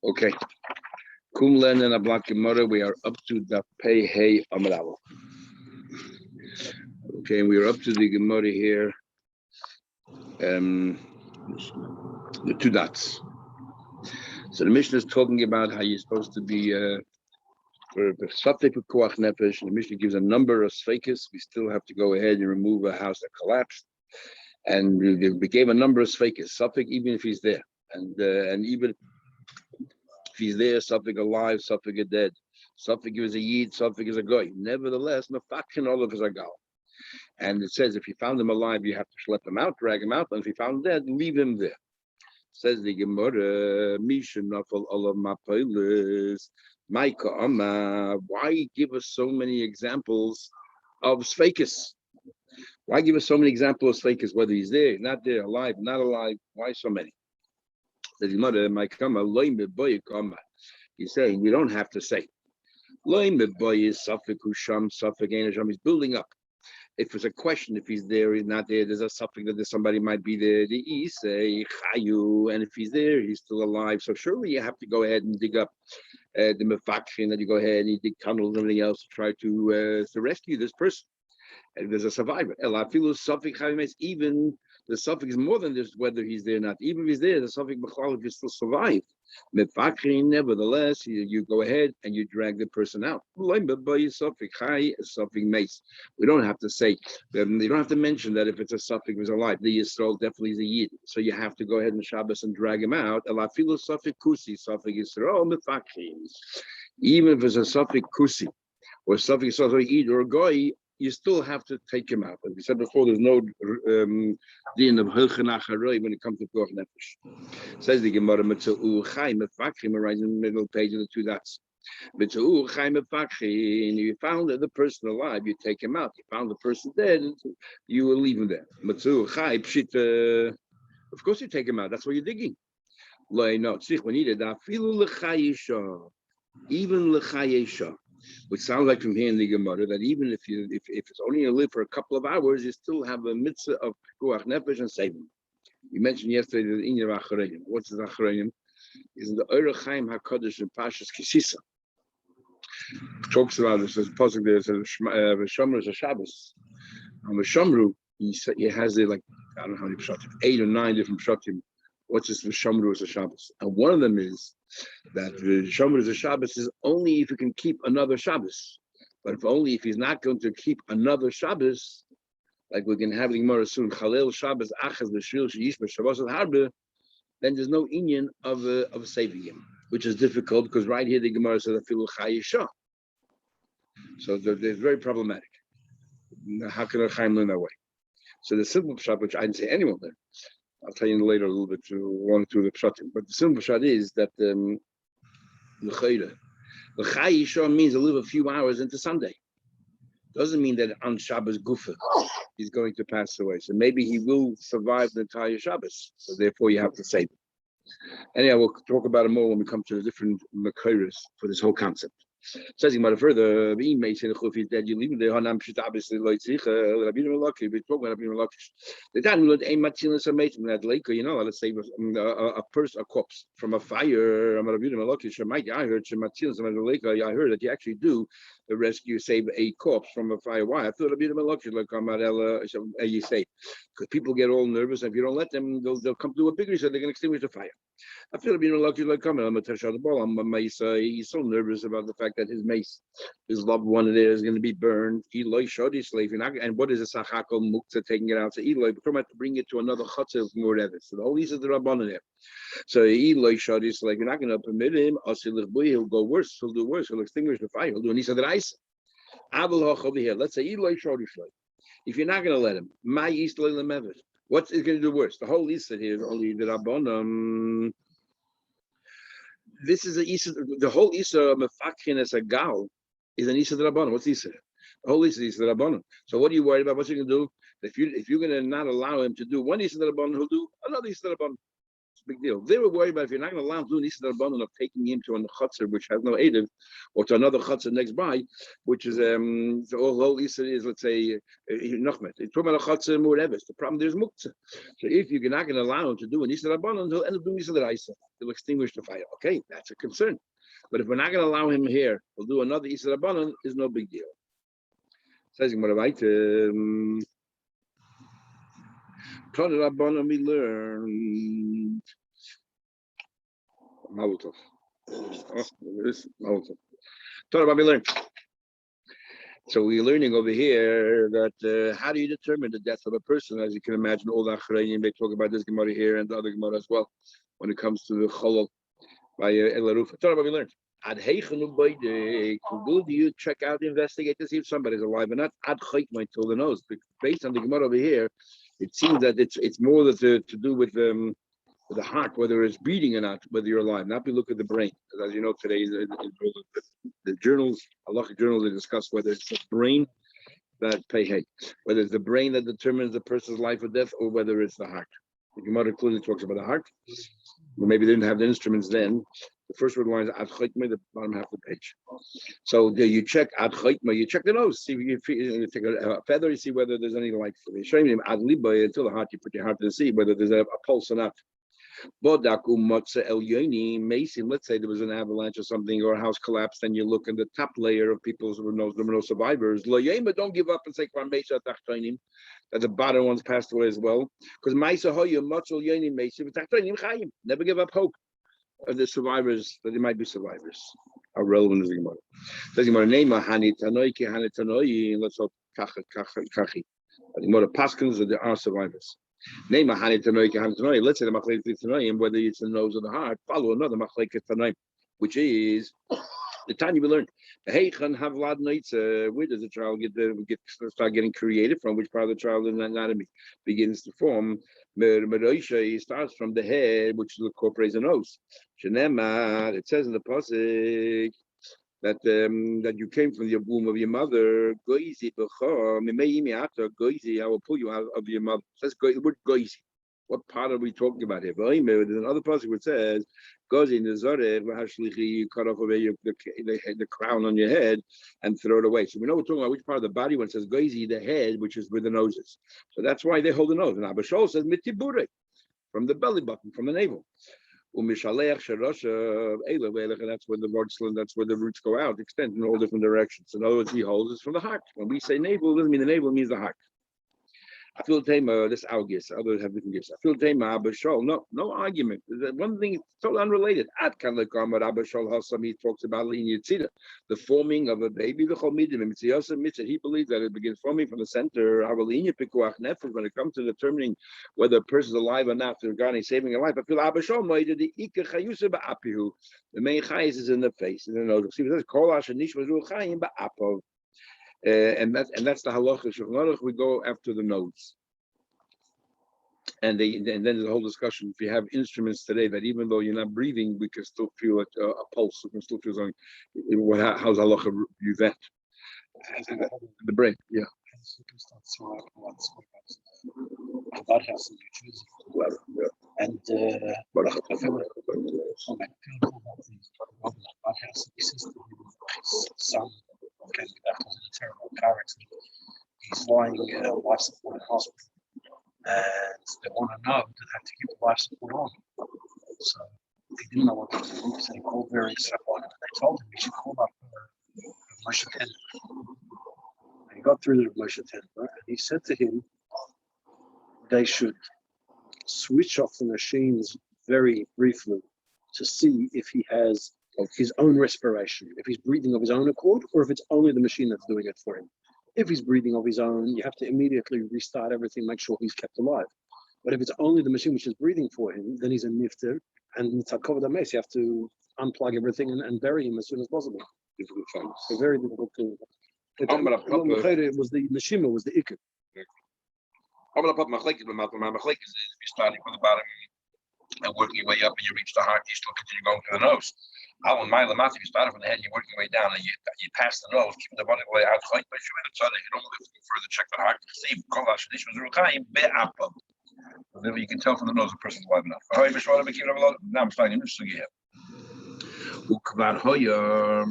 Okay. Kumlen and Ablak Gemara, we are up to the Pei Hey Amravo. Okay, we are up to the Gemara here. The two dots. So the Mishnah is talking about how you're supposed to be for Safek Koach Nefesh, and the Mishnah gives a number of Sfekis. We still have to go ahead and remove a house that collapsed. And we gave a number of Sfekis, Safek even if he's there. And even if he's there, Safek alive, Safek dead. Safek is a Yid, Safek is a Goy. Nevertheless, Mefakin all of us are Gal. And it says if you found him alive, you have to schlep him out, drag him out. And if you found him dead, leave him there. Says the Gemara, Misha Nafal Allah Mapilis, Maika Amma. Why give us so many examples of Sfekis? Why give us so many examples of Sfekis, whether he's there, not there, alive, not alive? Why so many? Says the Gemara, Maika Amma, Loim Boy Amma. He's saying we don't have to say. Loim Boy is Safek Husham, Safek Einasham. He's building up. If it's a question, if he's there, he's not there, there's a suffix that somebody might be there, the say chayu, and if he's there, he's still alive. So surely you have to go ahead and dig up the mefakhin, that you go ahead and you dig tunnels and everything else to try to rescue this person. And there's a survivor. Even the suffix is more than just whether he's there or not. Even if he's there, the suffix b'chalif is still survive. Mefakhin, nevertheless, you go ahead and you drag the person out. We don't have to say, you don't have to mention that if it's a suffix was alive, the Yisrael definitely is a Yid. So you have to go ahead and Shabbos and drag him out. Even if it's a suffix kusi or suffix Yid or Goy, you still have to take him out. As we said before, there's no din of hilchanach haroi when it comes to koach nefesh. Says the Gemara, Mitzvah Chaim Mefakchim, right in the middle page of the two dots. Mitzvah Chaim Mefakchim, you found the person alive, you take him out. You found the person dead, you will leave him there. Mitzvah Chaim Pshit, of course you take him out. That's what you're digging. Lo no tzich when needed. Afilu lechayisha, even lechayisha. Which sounds like from here in the Gemara that even if it's only to live for a couple of hours, you still have a mitzvah of pikuach nefesh and saving. You mentioned yesterday the Inyan Acharonim. What's the Acharonim? Is the Orach Chaim Hakadosh in Pashas Kisisa. Talks about this. There's a pasuk there. It says V'Shamru is a Shabbos. On V'Shamru, he has it like I don't know how many pshatim, 8 or 9 different pshatim. What's this V'Shamru is a Shabbos? And one of them is that V'Shamru is a Shabbos is only if you can keep another Shabbos. But if he's not going to keep another Shabbos, like we can have the Gemara soon, Chalel Shabbos Achaz B'Shvil Sheyish B'Shabbos Harbe, then there's no inyan of saving him, which is difficult because right here the Gemara says Afilu Chayisha. So they're very problematic. How can a Chaim learn that way? So the simple pshat, which I didn't say anyone there, I'll tell you later a little bit to one through the pshatim. But the simple pshat is that the chayisha means to live a few hours into Sunday. Doesn't mean that on Shabbos Gufa he's going to pass away. So maybe he will survive the entire Shabbos. So therefore you have to save him. Anyhow, we'll talk about it more when we come to the different makoros for this whole concept. Says about further, he may say if he's dead, you leave him there. Hanam should obviously like Rabbi Malaki. We talk about Rabbi Malaki. The time would aim Matilus or mate that lake, let's say a corpse from a fire. Rabbi Malaki. I heard Matilus and lake. I heard that you actually do rescue, save a corpse from a fire. Why? I thought Rabbi Malaki like you say, because people get all nervous, and if you don't let them, they'll come to a bigger, so they're going to extinguish the fire. I feel Rabbi Malaki like coming. I'm a touch on the ball. He's so nervous about the fact that his mace, his loved one there is going to be burned. Eloi shodi slave, and what is a sachakol mukta taking it out? So Eloi, but come out to bring it to another chutz more evidence. So the whole is the rabbanon there. So Eloi shodi slave, you're not going to permit him. He'll go worse. He'll do worse. He'll extinguish the fire. He'll do an isa that ice. Abel over here. Let's say Eloi shodi slave. If you're not going to let him, my east lemevet. What is going to do worse? The whole isa here is only the rabbanon. This is the whole Isa Mefakhin as a gal is an Isa Rabbanon. What's Isa? The whole Isa is the Rabbanon. So what are you worried about? What you going to do? If you're going to not allow him to do one Isa Rabbanon, he'll do another Isa Rabbanon. a big deal. They were worried about if you're not going to allow him to do an Rabbanon of taking him to a chutzner which has no Erev, or to another chutzner next by, which is the whole Issa is, let's say, Nachmet. It's talking about a chutzner more Eves. The problem there's muktzah. So if you're not going to allow him to do an Issa Rabbanon, he'll end up doing Issa Deraisa. He'll extinguish the fire. Okay, that's a concern. But if we're not going to allow him here, he'll do another Issa Rabbanon, is no big deal. Says Gemara weiter. Torah Rabbanon we learned. Torah Rabbanon we learned. So we're learning over here that how do you determine the death of a person? As you can imagine, all the Acharayim, they talk about this Gemara here and the other Gemara as well when it comes to the Cholol by El Aruf. Torah Rabbanon we learned. Ad heichenu boydek, do you check out, investigate to see if somebody's alive or not? Ad chaytma till the nose. Based on the Gemara over here, it seems that it's more to do with the heart, whether it's beating or not, whether you're alive. Not be look at the brain, because as you know today, the journals, halachic journals, they discuss whether it's the brain that whether it's the brain that determines the person's life or death, or whether it's the heart. The Gemara clearly talks about the heart. Well, maybe they didn't have the instruments then. The first word line is ad chaytma, the bottom half of the page. So you check ad chaytma, you check the nose, see if you take a feather, you see whether there's any life. Showing him ad liba until the heart, you put your heart to see whether there's a pulse or not. Bodaku motza el yoni mason. Let's say there was an avalanche or something, or a house collapsed, and you look in the top layer of people who there were no survivors. Lo yema, don't give up and say that the bottom ones passed away as well. Because maisa hoya motza el yoni mason v'tachtonim chayim. Never give up hope of the survivors, that there might be survivors. How relevant is the Gemara? Does the Gemara name hani tanoi ki hani tanoi? Let's hope kachi. The Gemara paskins that there are survivors. Name hani tanoi ki hani tanoi. Let's say the machlekes tanoim, whether it's the nose or the heart, follow another machlekes tanoim, which is the Tanya we learned. Heichan havlad noitza. Where does the child start getting created from? Which part of the child in the anatomy begins to form? Meroisha starts from the head, which incorporates the nose. Shenema, it says in the pasuk that you came from the womb of your mother. Goizi b'cha mimeimi ata goizi. I will pull you out of your mother. It says the word goizi. What part are we talking about here? There's another passage which says, "Gozi nezareh v'hashlichi." You cut off away the crown on your head and throw it away. So we know we're talking about which part of the body when it says gozi, the head, which is where the nose is. So that's why they hold the nose. And Abba Shaul says mitibure, from the belly button, from the navel. Umishaleach sharasha eileh, and that's where the that's where the roots go out, extend in all different directions. In other words, he holds it from the heart. When we say navel, it doesn't mean the navel, it means the heart. I feel tema, this our gifts, others have different gifts. I feel tema, Abba Shaul, no argument. One thing is totally unrelated. At Kanlekam, Abba Shaul Hasam, he talks about the forming of a baby, the Chomidim, he believes that it begins forming from the center. When it comes to determining whether a person is alive or not, regarding saving a life, I feel Abba Shaul, the main chayis is in the face, in the nose. See, it says, Kol Asher Nishma Zul Chayim Ba'apov. And that's the halacha Shulchan Aruch. We go after the nodes, and then there's a whole discussion. If you have instruments today that even though you're not breathing, we can still feel a pulse. We can still feel something. How's halacha view that? The brain, yeah. That house in New Jersey. Well, yeah. And I feel like that house, he says to his son, okay, after a terrible car accident, he's lying life support in hospital, and they want to know that they have to keep the life support on. So they didn't know what to do, so they called various support, and they told him he should call up Moshe Ten. And he got through to Moshe Ten, right? And he said to him, they should switch off the machines very briefly to see if he has of his own respiration, if he's breathing of his own accord, or if it's only the machine that's doing it for him. If he's breathing of his own, you have to immediately restart everything, make sure he's kept alive. But if it's only the machine which is breathing for him, then he's a nifter, and it's a covered mess. You have to unplug everything and bury him as soon as possible. Difficult times. A very difficult thing. It was the neshima, was the ikr. If you're starting from the bottom and working your way up and you reach the heart, you still continue going to the nose. If you started from the head, you're working your way down and you pass the nose, keeping the body way out. You don't lift further, check the heart to see. Whatever you can tell from the nose, a person's alive enough. Now I'm starting a new sugi here. Ukvar hoya.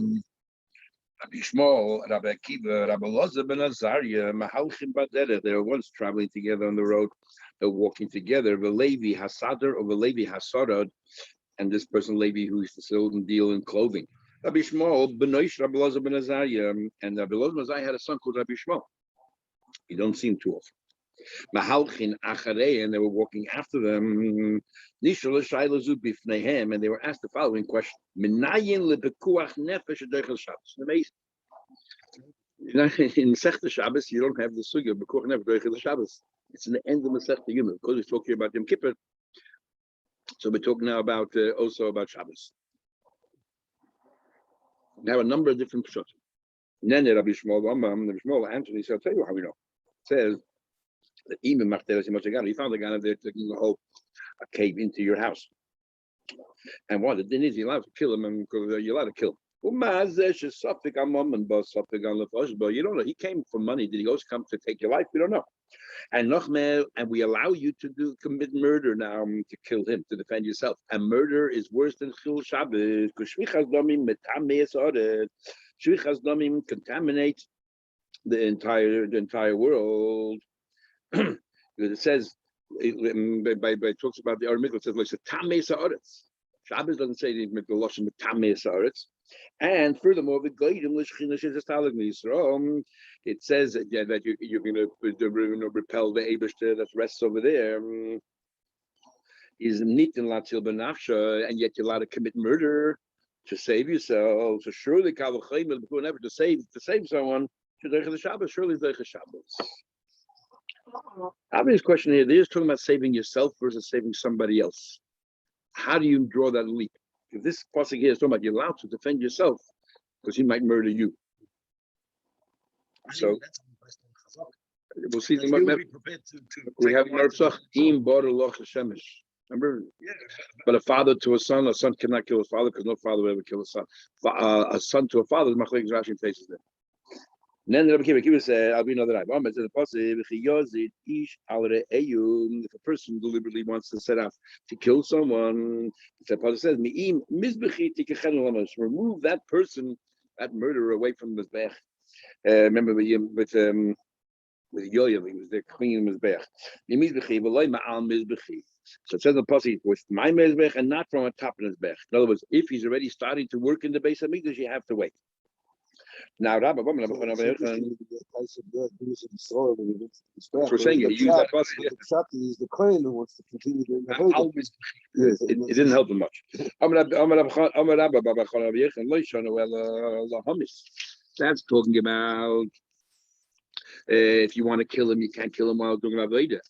Rabbi Shmuel, Rabbi Akiva, Rabbi Loza ben Azariah, Mahalchim Badere. They were once traveling together on the road. They're walking together. Velevi Hasadar or Velevi Hasarad, and this person Levi who used to sell and deal in clothing. Rabbi Shmuel, Benoish Rabbi Loza ben Azariah, and Rabbi Loza ben Azariah had a son called Rabbi Shmuel. You don't see him too often. Mahalchin Acharei, and they were walking after them. Nishal Shayla Zubifnehem, and they were asked the following question: Minayin lebekuach nefesh adeichel Shabbos. Amazing. In Masechta Shabbos, you don't have the sugya bekuach nefesh adeichel Shabbos. It's in the end of Masechta Yoma because we're talking about Yom Kippur. So we're talking now about also about Shabbos. We have a number of different pshat. Then Rabbi Shmuel answered. He said, "I'll tell you how we know." It says that even he found a guy there taking a whole cave into your house. And what it is, you're allowed to kill him, and because you're allowed to kill him. You don't know. He came for money. Did he also come to take your life? We don't know. And we allow you to commit murder now, to kill him, to defend yourself. And murder is worse than Chil Shabbos, because Shvichas Damim contaminates the entire world. Because it says, it talks about the Aramikl, it says like Tamei Sa'aretz. Shabbos doesn't say anything with the Lashon Tamei Sa'aretz. And furthermore, it says that you're going to repel the Eibishter that rests over there. Is nitin latil benafsha, and yet you're allowed to commit murder to save yourself. So surely to save someone, surely Shabbos. Obvious question here. They're just talking about saving yourself versus saving somebody else. How do you draw that leap? If this pasuk here is talking about you're allowed to defend yourself because he might murder you. So we'll see. We have im bar loch shemesh. Remember? But a father to a son cannot kill his father because no father will ever kill a son. A son to a father is machlekes Rashi faces them. And then Rabbi Akiva said, "I'll be another eye." If a person deliberately wants to set out to kill someone, the Pasuk says, remove that person, that murderer, away from the Mizbech. Remember with Yoav, he was there cleaning Mizbech. So it says in the Pasuk, with my Mizbech and not from a top of Mizbech. In other words, if he's already starting to work in the Beis Hamikdash, you have to wait. Now, Rabbi, we're saying you use that bus. Is the Kohen who wants to continue doing the it didn't help him much. That's talking about if you want to kill him, you can't kill him while doing Avodah.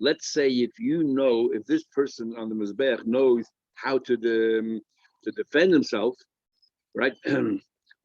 Let's say if you know, if this person on the Mizbech knows how to defend himself, right?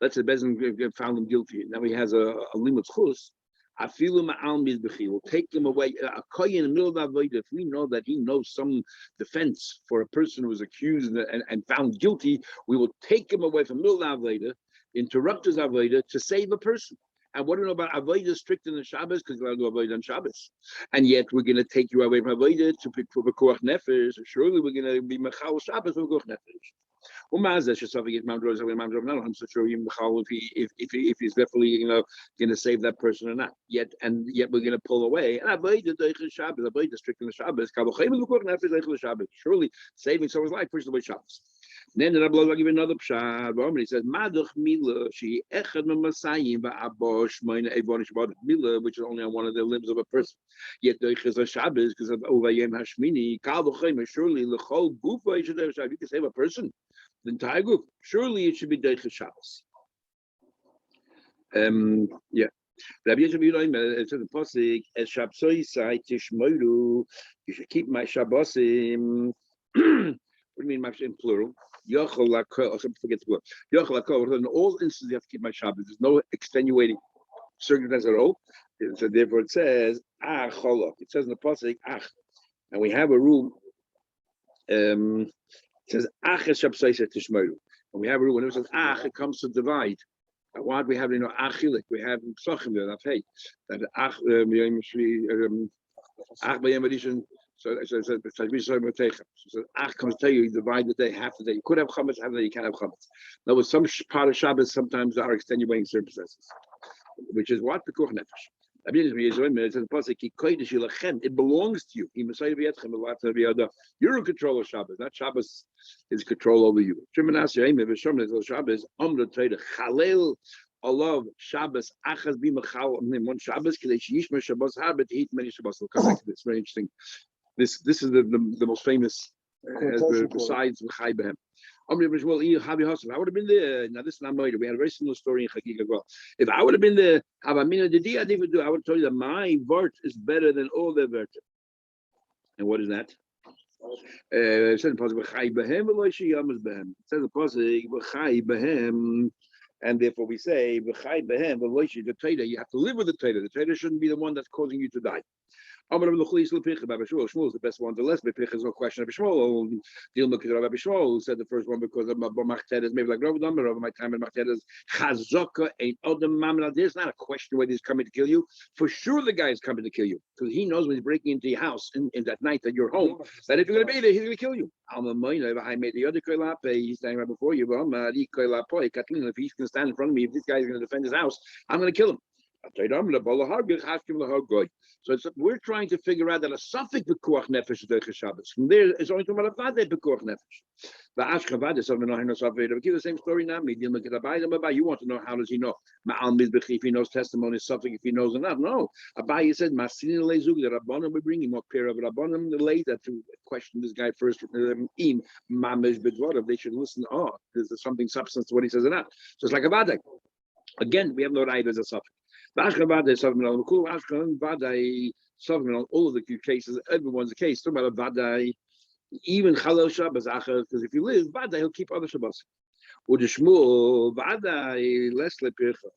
Let's say Bezin found him guilty. Now he has a limud chus. I feel him we'll take him away. A kohen in the middle of Avodah, if we know that he knows some defense for a person who was accused and found guilty, we will take him away from the middle of Avodah, interrupt his Avodah to save a person. And what do we know about Avodah strict in the Shabbos? Because we're going to do Avodah on Shabbos. And yet we're going to take you away from Avodah to pick for B'koach Nefesh. Surely we're going to be Mechal Shabbos for B'koach Nefesh. I'm not so sure if he's definitely going to save that person or not. Yet we're going to pull away. And avoid Shabbos, avoid the strict in the Shabbos. Surely saving someone's life pushes away Shabbos. Then the Rabbi will give another pshat. He says, "Maduch mila she echad memasayim va'abosh meine evonish mila, which is only on one of the limbs of a person. Yet doiches a Shabbos because of ovayim hashmini. Kal v'chayim surely lechol gufa you can save a person, the entire group. Surely it should be doiches Shabbos." Yeah. Rabbi Yosef it says the pasuk es shabsoi sai tishmoiru. You should keep my Shabbosim. What do you mean, in plural? Yochel lakol. Forget the word. Yochel lakol. In all instances, you have to keep my Shabbos. There's no extenuating circumstance at all. So therefore, it says ach cholok. It says in the pasuk ach, and we have a rule. It says ach es shabsoi sai tishmoiru. And we have a rule when it says ach, it comes to divide. Why do we have achilik? We have psachim there. That's hey. That ach Ach by Yom so Ach comes to tell you, you divide the day, half the day. You could have chametz, half the day you can't have chametz. Now, with some part of Shabbos, sometimes are extenuating circumstances, which is what the Pekuach Nefesh. I mean, it belongs to you. You're in control of Shabbos, not Shabbos is control over you. Allah Shabbos achas b'machal one Shabbos k'dei sheyishmer Shabbos har but eat many Shabbos. We'll come back to this. Very interesting. This is the most famous besides Chai Behem. I would have been there. Now this is not murder. We had a very similar story in Chagig as well. If I would have been there, I would have told you that my vert is better than all their vert. And what is that? It says in Pasuk Chai Behem v'lo sheyamas Behem. It says in Pasuk Chai Behem. And therefore we say, the Torah, you have to live with the Torah. The Torah shouldn't be the one that's causing you to die. Shmuel is the best one. The less Bepicha is no question of Shmuel. Shmuel said the first one because of Machtedes, maybe like Rav Damar over my time in Machtedes. Chazaka ain't Odom Mamla. There's not a question whether he's coming to kill you. For sure the guy is coming to kill you. Because he knows when he's breaking into your house in that night that you're home, that if you're going to be there, he's going to kill you. I made the other koilape, he's standing right before you. If he's going to stand in front of me, if this guy is going to defend his house, I'm going to kill him. So we're trying to figure out that a suffix b'kuach nefesh is derech Shabbos. From there, it's only talking about a vade b'kuach nefesh. The ashkavad is something no safed. We give the same story now. You want to know how does he know? If he knows testimony, suffix. If he knows enough, no. Abaye said, "Masin lezug the rabbanim we bring him up pair of rabbanim the later to question this guy first. Im mamesh bedvarav. They should listen. Oh, there's something substance to what he says or not. So it's like a vade. Again, we have no right as a suffix. All of the cases, everyone's a case. Talking about Vadai, even Chalel Shabbos, because if you live Vadai, he'll keep other Shabbos. Or the Shmuel, Vadai, less lepircha.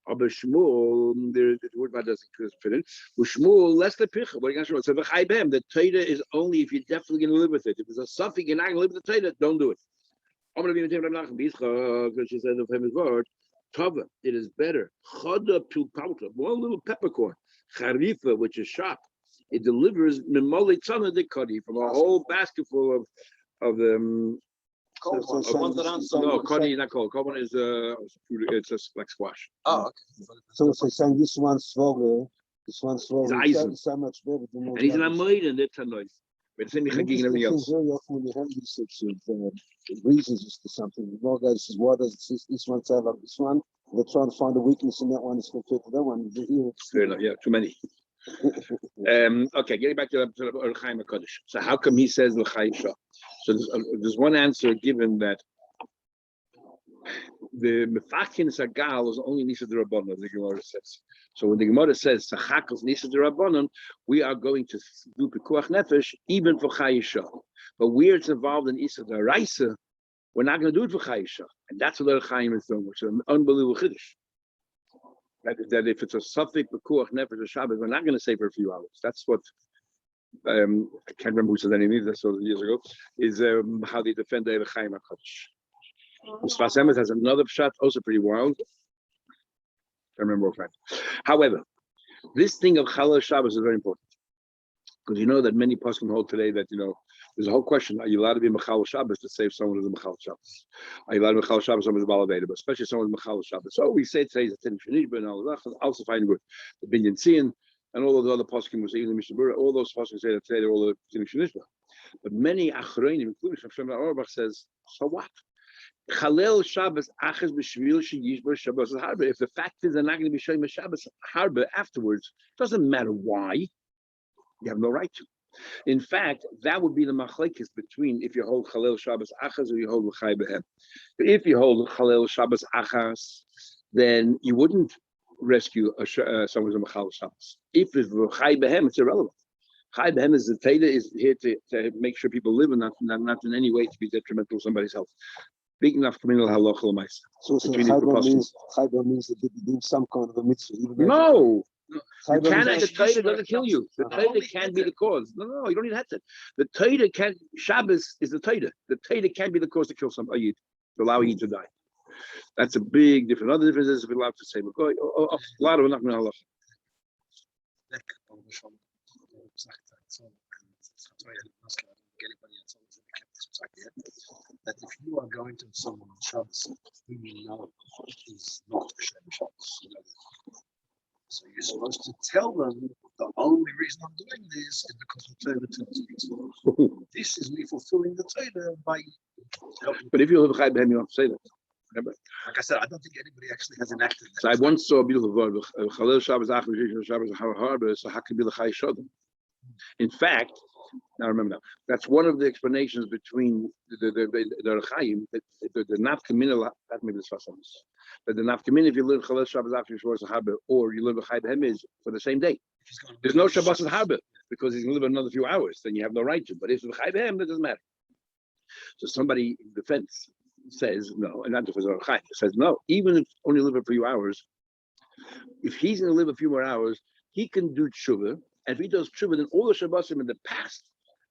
But Shmuel, the word Vadai doesn't fit in. With Shmuel, less lepircha. What are you going to show? So the Torah is only if you're definitely going to live with it. If there's a suffix, you're not going to live with the Torah, don't do it. I'm going to be in because she said the famous word. Tava, it is better. Chada pilpauta, one little peppercorn. Charifa, which is sharp. It delivers mimoli tzana de kadi from a whole basket full of no, kadi not called. Kadi is it's just like squash. Oh, okay. So saying this one swallow is so much better than and he's an amoid and it's a noise. But same thing everything else. Very often when you have these sorts of reasons as to something, the more guys says, what does this one say about this one? They're trying to find a weakness in that one as compared to that one. Fair enough, yeah, too many. Okay, getting back to L'chaim HaKadosh. So how come he says L'chaim Shah? So there's one answer given that the Mefakin Sagal is only Nisa D'Rabbanan, the Gemara says. So when the Gemara says Sachakos Nisa D'Rabbanan, we are going to do Pekuach Nefesh even for Chayisha. But where it's involved in Isa D'Araisa, we're not going to do it for Chayisha. And that's what the Chaim is doing, which is an unbelievable Chiddush. That if it's a suffix Pekuach Nefesh or Shabbos, we're not going to say for a few hours. That's what I can't remember who said anything. That's so years ago. Is how they defend the Chaim HaKadosh. Sfas Emes has another shot, also pretty wild. I remember what. However, this thing of Chalel Shabbos is very important because you know that many poskim hold today that there's a whole question: are you allowed to be Mechal Shabbos to save someone who's a Mechal Shabbos? Are you allowed to Mechal Shabbos someone who's a Baladeda, but especially someone who's Mechal Shabbos? So we say today is a Tin Shanishba and all that. Also find good the Binyan Tzion and all of the other poskim was even the Mishnah. All those poskim say that today they're all the Tin Shanishba. But many Achronim, including Shem Auerbach, says, so what? Chalel Shabbos achas b'shvil sheyish Shabbos harba. If the fact is they're not going to be showing Shabbos harba afterwards, doesn't matter why. You have no right to. In fact, that would be the machlekes between if you hold Chalel Shabbos achas or you hold l'chai behem. If you hold Chalel Shabbos achas, then you wouldn't rescue someone who's a Mechal Shabbos. If it's l'chai behem, it's irrelevant. Chai behem is the Teda is here to make sure people live and not in any way to be detrimental to somebody's health. Big enough communal halacha l'maisa. So Chayba means that they do some kind of a mitzvah. No, you cannot. The Torah doesn't kill you. The Torah can't be the cause. No, you don't need that. The Torah can't. Shabbos is the Torah. The Torah can't be the cause to kill somebody, to allow him to die. That's a big difference. Another difference is if we're allowed to say, a lot of not halacha. so, that if you are going to someone on Shabbos who you know is not Hashem Shabbos, you know that. So you're supposed to tell them the only reason I'm doing this is because the Torah tells me. This is me fulfilling the Torah by helping. But if you live Chai B'hem, you don't have to say that. Remember? Like I said, I don't think anybody actually has enacted that. So I once saw a beautiful word. Chalel Shabbos Achim Rishon Shabbos Harbor. So how can be the Chai Shodom? In fact, now remember now, that's one of the explanations between the Chaim, the Nafkamina, that maybe this was but the Nafkamina, if you live Chalel Shabbos Achim Rishon Harbor, or you live a Chai B'hem, is for the same day. There's no Shabbos and Harbor because he's going to live another few hours, then you have no right to. But if it's Chai B'hem, that doesn't matter. So somebody in defense says no, and not just Chai says no. Even if only live a few hours, if he's going to live a few more hours, he can do tshuva. And if he does tshuva, then all the Shabbosim in the past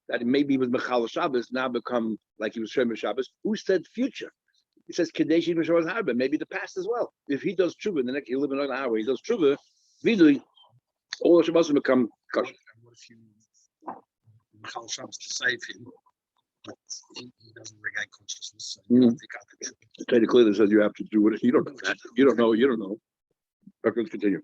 that maybe he was Mechal Shabbos now become like he was Shem Shabbos. Who said future? He says Kadesh Shabbos Harbor, maybe the past as well. If he does tshuva, the next he'll live another hour. He does tshuva, vidui, all the Shabbosim become kosher. What if you Mechal Shabbos to save him? But he doesn't regain consciousness. So you don't think I could. The Torah clearly says you have to do it. You don't know that. You don't know. You don't know. Okay, let's continue.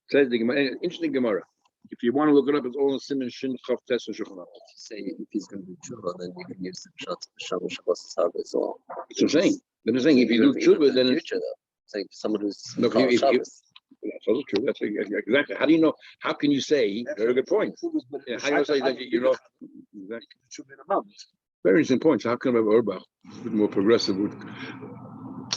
Says the Gemara, interesting Gemara. If you want to look it up, it's all in Siman Shin Chav Tes and Shulchan Aruch. Say if he's going to do tshuva, then you can use the Shabbos Harbor as well. That's what I'm saying. Then I'm saying if you do tshuva, then it's future though. It's like someone who's no. If, Shabbos. that's also true. That's exactly. How do you know? How can you say? Very good point. Yeah, how do you say that you know? Exactly. Very interesting point. So how come Urbach is a bit more progressive?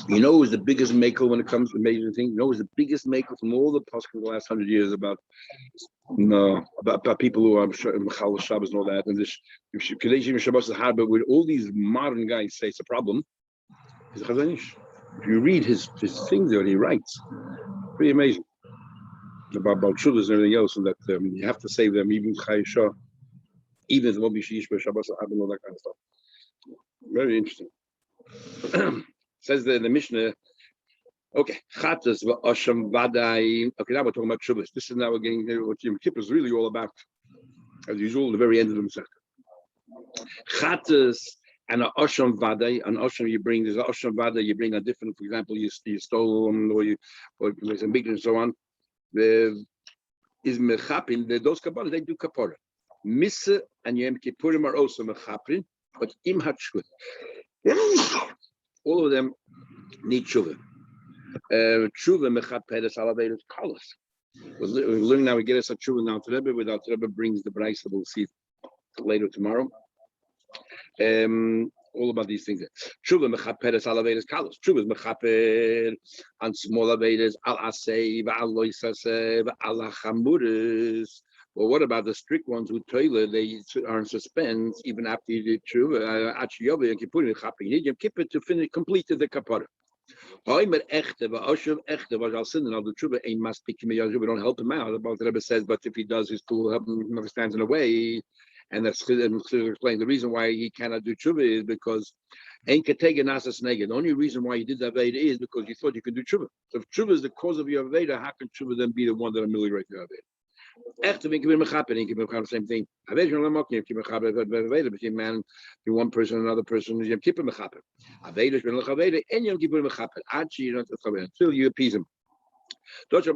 You know, who's the biggest maker when it comes to amazing things? You know, who's the biggest maker from all the past the last 100 years about people who are Mechal Shabbos and all that, and this Kadesh Shabbos is hard, but with all these modern guys say it's a problem. He's a Chazon Ish. If you read his things that he writes, pretty amazing about Shuvas and everything else, and that you have to save them even Chayesha, even if it won't be Shish Shabbos and all that kind of stuff. Very interesting. Says the Mishnah, okay, Chatas v'Osham Vadai. Okay, now we're talking about Shabbos. This is now we're getting what Yom Kippur is really all about. As usual, the very end of the Masechta. Chatas and an Osham Vadai. An Osham you bring, there's an Osham Vadai you bring a different, for example, you stole them or there's a big and so on. The is Mechapin, those Kabbalah, they do Kapora. Missa and Yom Kippurim are also Mechapin, but Im Hatshut. All of them need tshuva. Tshuva mechaperes alavedos kalos. We're learning now. We get us a tshuva now to Rebbe. Without Rebbe brings the brayso that we'll see later tomorrow. All about these things. Tshuva mechaperes alavedos kalos. Tshuva is mechaper on small avedos al asay v'al loisasay v'al hachamuris. Well, what about the strict ones who toilet? They are in suspense even after you did tshuva. Actually, you can put in chapping. You Yom Kippur to finish completed the kapara. We don't help him out. About the Rebbe says, but if he does, his tool help him if he stands in the way. And that's explain the reason why he cannot do tshuva is because the only reason why he did that Veda is because you thought you could do tshuva. So if tshuva is the cause of your Veda, how can tshuva then be the one that ameliorates your Veda? The same thing. Between man, one person, another person is Yom Kippur mechaper. Until you appease him. If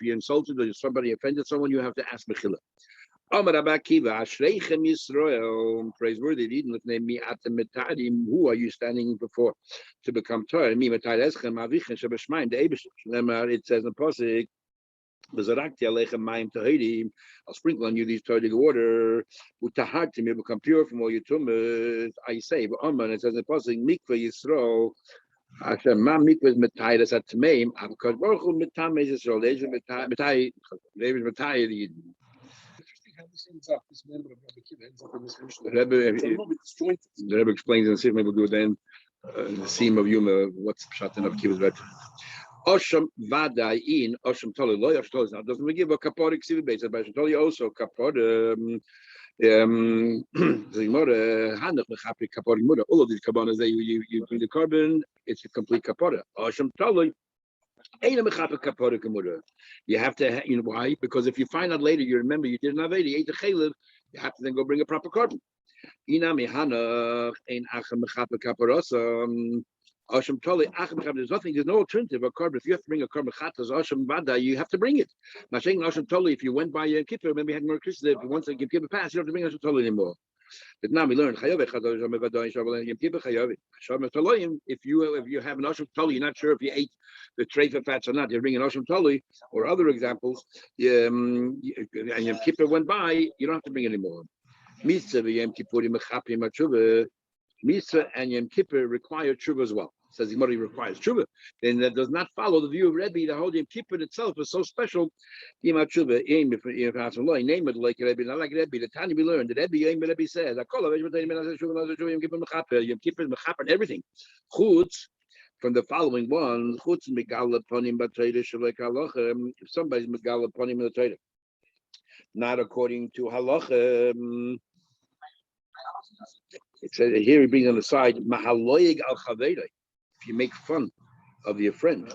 you insulted or somebody offended someone, you have to ask Mechila. Amar Rabbi Akiva, Ashreichem Yisrael, praiseworthy. Didn't name me at the metadim. Who are you standing before to become Torah? Me metadeschem avichem shebeshmaim the Eibush. It says in the pasuk, "V'zarakti aleichem mayim tahirim." I'll sprinkle on you these Torah water. Utahartim, you become pure from all your tumas. I say, but Amar, it says in the pasuk, Mikveh Yisrael. Hashem, ma mikveh is metayidas at tmeim. Because Baruch Hu metayidas Yisrael. There's metayidas. How this ends up, this member of Rabbi Akiva ends up in this Mishnah. The Rebbe explains and see if maybe we'll do it then. The theme of Yuma, what's Pshat of Akiva's red. Osham Vadai in Osham Toli Loy Osham Toli. Now doesn't we give a kapor ksiv base? But Toli also kapor All of these kabbanas that you bring the carbon, it's a complete kapara. You have to, why? Because if you find out later, you remember you didn't have it, you ate the chaylev, you have to then go bring a proper carbon. There's nothing, there's no alternative of carbon. If you have to bring a carbon chatas, asham vada, you have to bring it. Now saying asham totally, if you went by Yom Kippur, maybe you had more Christmas, if once they give a pass, you don't have to bring asham totally anymore. But now we learn if you have an asham totally, you're not sure if you ate the treifa fats or not, you bring an asham totally or other examples, and Yom Kippur went by, you don't have to bring it anymore. Mitzvah and Yom Kippur require tshuva as well. Says the Gemara requires tshuva. Then that does not follow the view of Rebbe. The whole Yom Kippur itself is so special. Name it like Rebbe, not like Rebbe. The Tanya we learned that Rebbe says, Yom Kippur is mechaper and everything. Chutz from the following one, chutz megala ponim b'Torah shalek halacha. If somebody's megala ponim in the Torah, not according to halacha. It says here he brings on the side mahaloyig al chaveirei. If you make fun of your friend,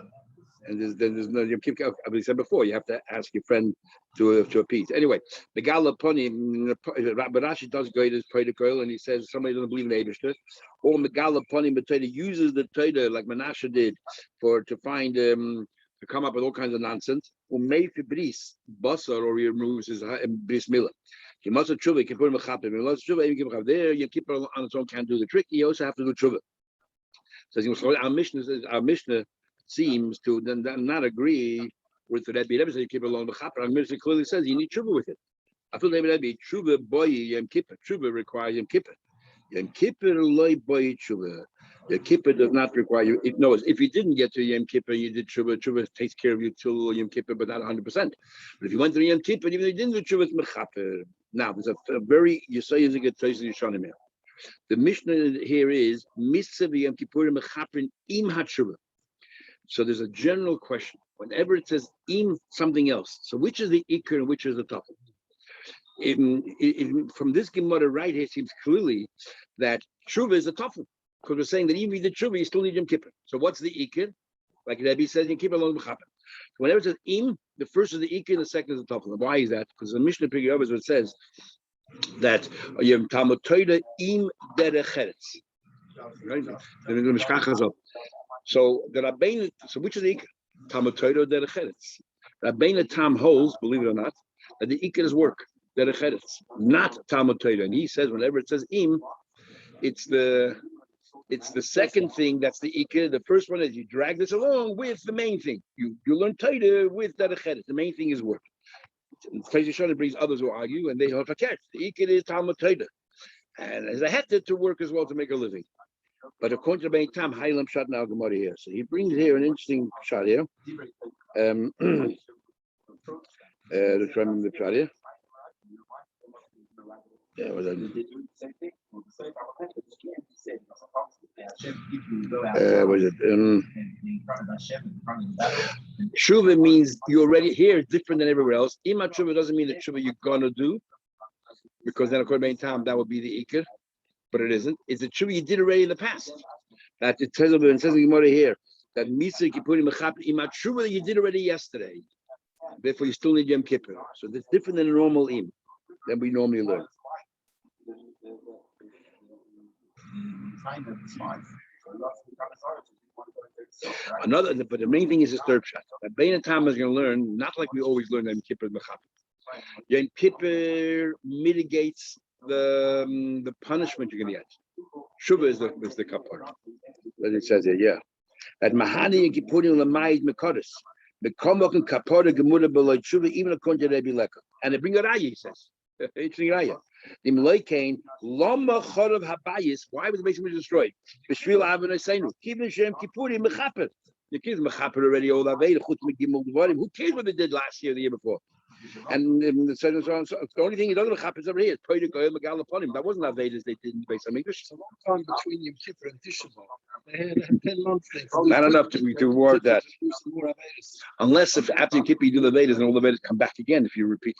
and there's no Yom Kippur. I said before, you have to ask your friend to appease. Anyway, the Megala Rashi does go to his protocol, and he says somebody doesn't believe in Eibishter, or Megala Ponim B'Torah uses the Torah like Menashe did to find to come up with all kinds of nonsense. Umei fibris basar, or he removes his bris milah. He must have tshuva. He can put him a chapim. He must tshuva. He can put there. Yom Kippur on its own can't do the trick. You also have to do tshuva. So our Mishnah seems to then not agree with the Rebbe. Rebbe says you keep it along the chapter. Our Mishnah clearly says you need tshuva with it. I feel Rebbe tshuva boy Yom Kippur. Tshuva requires Yom Kippur. Yom Kippur loy boy tshuva. Yom Kippur does not require you. If you didn't get to Yom Kippur, you did tshuva. Tshuva takes care of you till Yom Kippur, but not 100%. But if you went to Yom Kippur, even if you didn't do tshuva, it's mechaper. Now there's a very you say is a good place in Yishanim here. The Mishnah here is Mitzvah Yom Kippur mechaperin im hatshuva. So there's a general question. Whenever it says im something else, so which is the ikar and which is the tafel? From this Gemara right here, it seems clearly that tshuva is a tafel, because we're saying that even if you did tshuva, you still need Yom Kippur. So what's the ikar? Like Rebbe says, Yom Kippur along mechaper. So whenever it says im, the first is the ikar and the second is the tafel. Why is that? Because the Mishnah Pirkei Avos it says that Yom Talmud Torah im derecheretz. Right? So the Rabbeinu, so which is the ikar? Talmud Torah derecheretz. Rabbeinu Tam holds, believe it or not, that the ikar is work derecheretz, not Talmud Torah. And he says whenever it says im, it's the second thing that's the ikar. The first one is you drag this along with the main thing. You learn Torah with derecheretz. The main thing is work. Taisha brings others who argue, and they have a catch. The ikar is Talmud Torah, and as a heter to work as well to make a living. But according to Bein Tam, Haylam Shat now Gemara here. So he brings here an interesting shot here. Let's remember the shot here. Yeah, was that? Was it? Shuva means you already here, different than everywhere else. Ima Shuva doesn't mean that Shuva you're gonna do, because then according to Bein Tam, that would be the ikar. But it isn't. It's a tshuva you did already in the past. That it says in the Gemara here that Misa Kippurim Mechaper Imat tshuva that you did already yesterday. Therefore, you still need Yom Kippur. So that's different than a normal im than we normally learn. But the main thing is his third shot. That Bein Tam is going to learn not like we always learn Yom Kippur Mechaper. Yom Kippur mitigates the punishment you're going to get. Shuva is the kapara. That it says here, yeah. That mahani and kippurim l'mayid mekoris. The komok and kapara gemura below shuva even according to Rebbe Leka. And they bring a raya, he says. Interesting raya. The Melaikain lama chorav habayis. Why was the basement destroyed? B'shvil avon eseinu. Kivin shem kippurim mechaper. The kids mechaper already all aveda chutz megimul dvarim. Who cares what they did last year, the year before? And the only thing he doesn't have is over here. That wasn't Avedas they did in the base of English. It's a long time between Yom Kippur and Tisha B'Av. They had 10 months. Not enough to reward that. Unless if after Yom Kippur you do the Vedas and all the Vedas come back again if you repeat.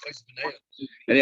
Anyhow,